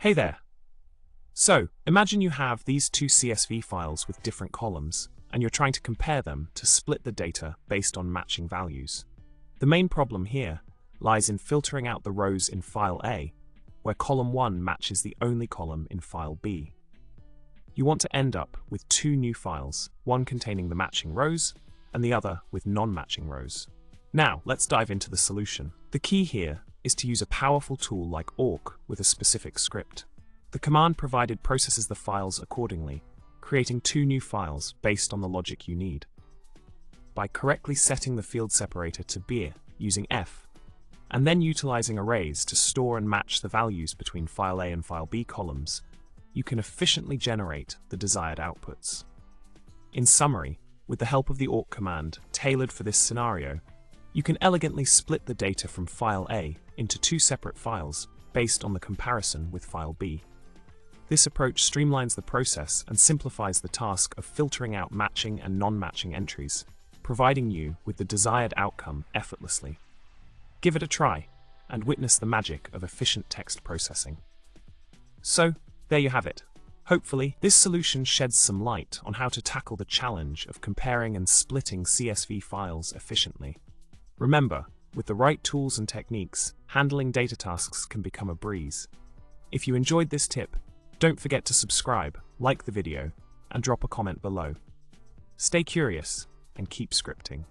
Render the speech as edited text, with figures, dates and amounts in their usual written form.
Hey there! So, imagine you have these two CSV files with different columns, and you're trying to compare them to split the data based on matching values. The main problem here lies in filtering out the rows in file A, where column 1 matches the only column in file B. You want to end up with two new files, one containing the matching rows, and the other with non-matching rows. Now, let's dive into the solution. The key here is to use a powerful tool like awk with a specific script. The command provided processes the files accordingly, creating two new files based on the logic you need. By correctly setting the field separator to beer using F, and then utilizing arrays to store and match the values between file A and file B columns, you can efficiently generate the desired outputs. In summary, with the help of the awk command tailored for this scenario, you can elegantly split the data from file A into two separate files based on the comparison with file B. This approach streamlines the process and simplifies the task of filtering out matching and non-matching entries, providing you with the desired outcome effortlessly. Give it a try and witness the magic of efficient text processing. So, there you have it. Hopefully, this solution sheds some light on how to tackle the challenge of comparing and splitting CSV files efficiently. Remember, with the right tools and techniques, handling data tasks can become a breeze. If you enjoyed this tip, don't forget to subscribe, like the video, and drop a comment below. Stay curious and keep scripting.